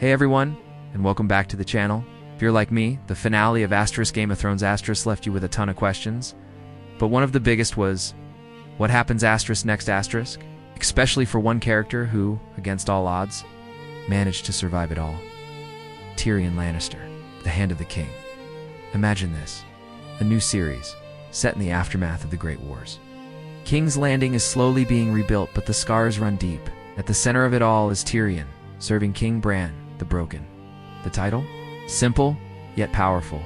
Hey everyone, and welcome back to the channel. If you're like me, the finale of Game of Thrones left you with a ton of questions. But one of the biggest was, what happens next? Especially for one character who, against all odds, managed to survive it all. Tyrion Lannister, the Hand of the King. Imagine this, a new series, set in the aftermath of the Great Wars. King's Landing is slowly being rebuilt, but the scars run deep. At the center of it all is Tyrion, serving King Bran, the Broken. The title? Simple, yet powerful.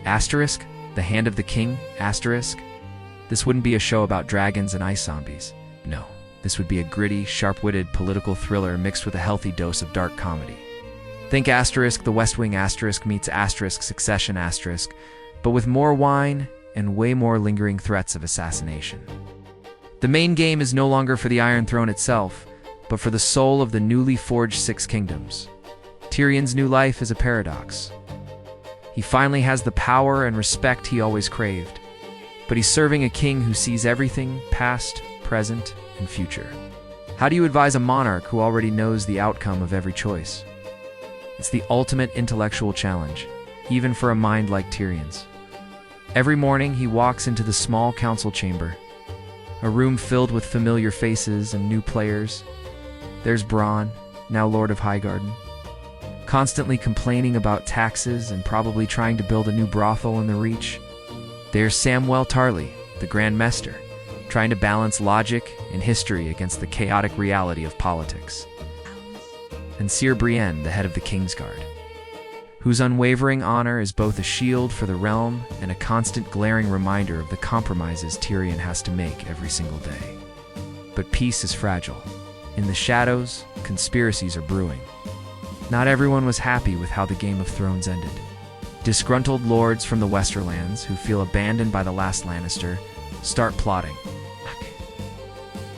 The Hand of the King, This wouldn't be a show about dragons and ice zombies. No, this would be a gritty, sharp-witted political thriller mixed with a healthy dose of dark comedy. Think The West Wing meets Succession but with more wine and way more lingering threats of assassination. The main game is no longer for the Iron Throne itself, but for the soul of the newly forged Six Kingdoms. Tyrion's new life is a paradox. He finally has the power and respect he always craved, but he's serving a king who sees everything, past, present, and future. How do you advise a monarch who already knows the outcome of every choice? It's the ultimate intellectual challenge, even for a mind like Tyrion's. Every morning he walks into the small council chamber, a room filled with familiar faces and new players. There's Bronn, now Lord of Highgarden, constantly complaining about taxes and probably trying to build a new brothel in the Reach. There's Samwell Tarly, the Grand Maester, trying to balance logic and history against the chaotic reality of politics. And Sir Brienne, the head of the Kingsguard, whose unwavering honor is both a shield for the realm and a constant glaring reminder of the compromises Tyrion has to make every single day. But peace is fragile. In the shadows, conspiracies are brewing. Not everyone was happy with how the Game of Thrones ended. Disgruntled lords from the Westerlands, who feel abandoned by the last Lannister, start plotting.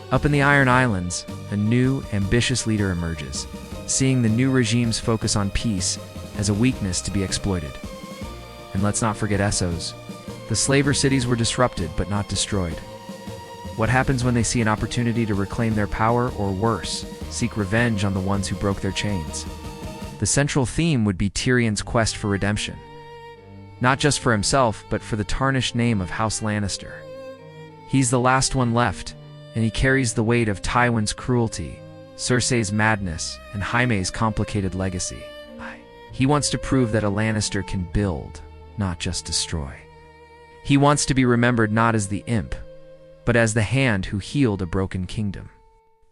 Up in the Iron Islands, a new, ambitious leader emerges, seeing the new regime's focus on peace as a weakness to be exploited. And let's not forget Essos. The slaver cities were disrupted, but not destroyed. What happens when they see an opportunity to reclaim their power, or worse, seek revenge on the ones who broke their chains? The central theme would be Tyrion's quest for redemption. Not just for himself, but for the tarnished name of House Lannister. He's the last one left, and he carries the weight of Tywin's cruelty, Cersei's madness, and Jaime's complicated legacy. He wants to prove that a Lannister can build, not just destroy. He wants to be remembered not as the imp, but as the hand who healed a broken kingdom.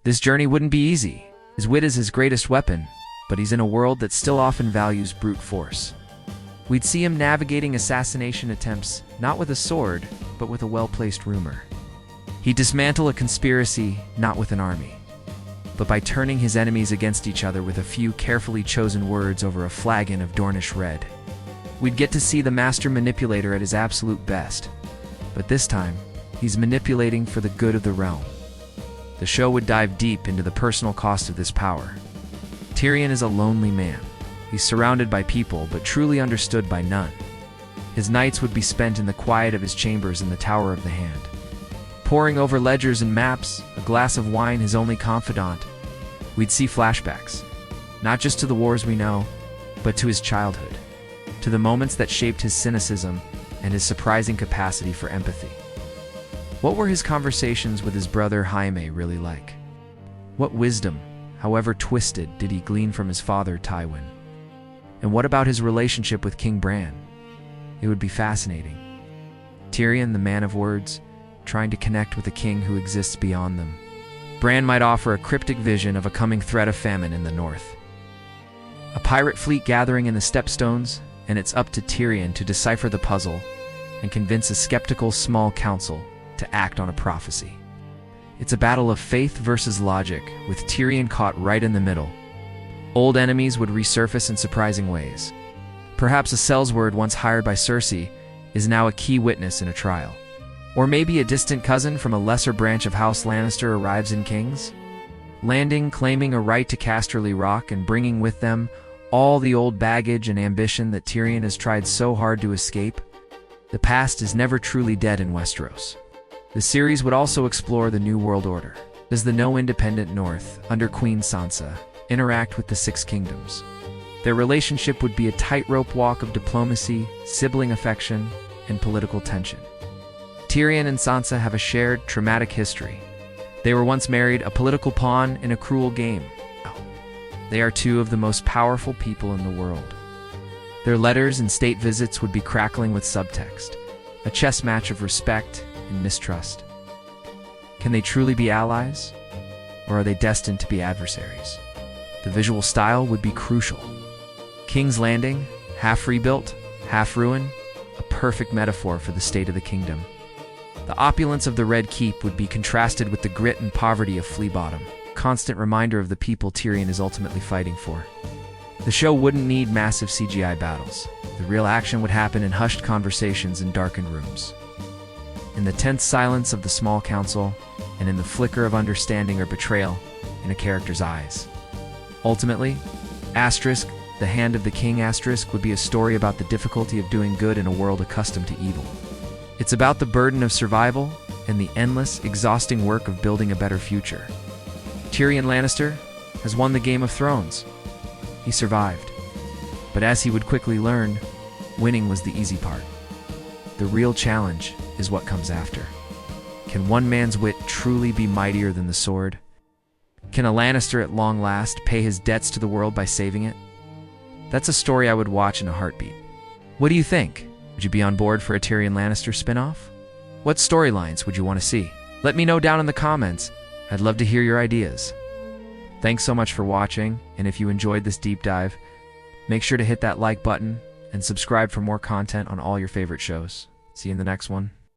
This journey wouldn't be easy. His wit is his greatest weapon, but he's in a world that still often values brute force. We'd see him navigating assassination attempts, not with a sword, but with a well-placed rumor. He'd dismantle a conspiracy, not with an army, but by turning his enemies against each other with a few carefully chosen words over a flagon of Dornish red. We'd get to see the master manipulator at his absolute best, but this time, he's manipulating for the good of the realm. The show would dive deep into the personal cost of this power. Tyrion is a lonely man. He's surrounded by people, but truly understood by none. His nights would be spent in the quiet of his chambers in the Tower of the Hand, poring over ledgers and maps, a glass of wine his only confidant. We'd see flashbacks, not just to the wars we know, but to his childhood, to the moments that shaped his cynicism and his surprising capacity for empathy. What were his conversations with his brother Jaime really like? What wisdom, however twisted, did he glean from his father Tywin? And what about his relationship with King Bran? It would be fascinating. Tyrion, the man of words, trying to connect with a king who exists beyond them. Bran might offer a cryptic vision of a coming threat of famine in the north. A pirate fleet gathering in the Stepstones, and it's up to Tyrion to decipher the puzzle and convince a skeptical small council to act on a prophecy. It's a battle of faith versus logic, with Tyrion caught right in the middle. Old enemies would resurface in surprising ways. Perhaps a Sellsword once hired by Cersei is now a key witness in a trial. Or maybe a distant cousin from a lesser branch of House Lannister arrives in King's Landing, claiming a right to Casterly Rock and bringing with them all the old baggage and ambition that Tyrion has tried so hard to escape. The past is never truly dead in Westeros. The series would also explore the New World Order. Does the no independent North, under Queen Sansa, interact with the Six Kingdoms? Their relationship would be a tightrope walk of diplomacy, sibling affection, and political tension. Tyrion and Sansa have a shared, traumatic history. They were once married, a political pawn in a cruel game. They are two of the most powerful people in the world. Their letters and state visits would be crackling with subtext, a chess match of respect and mistrust. Can they truly be allies, or are they destined to be adversaries? The visual style would be crucial. King's Landing, half rebuilt, half ruin, a perfect metaphor for the state of the kingdom. The opulence of the Red Keep would be contrasted with the grit and poverty of Flea Bottom, constant reminder of the people Tyrion is ultimately fighting for. The show wouldn't need massive CGI battles. The real action would happen in hushed conversations in darkened rooms. In the tense silence of the small council, and in the flicker of understanding or betrayal in a character's eyes. Ultimately, The Hand of the King would be a story about the difficulty of doing good in a world accustomed to evil. It's about the burden of survival and the endless, exhausting work of building a better future. Tyrion Lannister has won the Game of Thrones. He survived. But as he would quickly learn, winning was the easy part. The real challenge is what comes after. Can one man's wit truly be mightier than the sword? Can a Lannister at long last pay his debts to the world by saving it? That's a story I would watch in a heartbeat. What do you think? Would you be on board for a Tyrion Lannister spin-off? What storylines would you want to see? Let me know down in the comments. I'd love to hear your ideas. Thanks so much for watching, and if you enjoyed this deep dive, make sure to hit that like button and subscribe for more content on all your favorite shows. See you in the next one.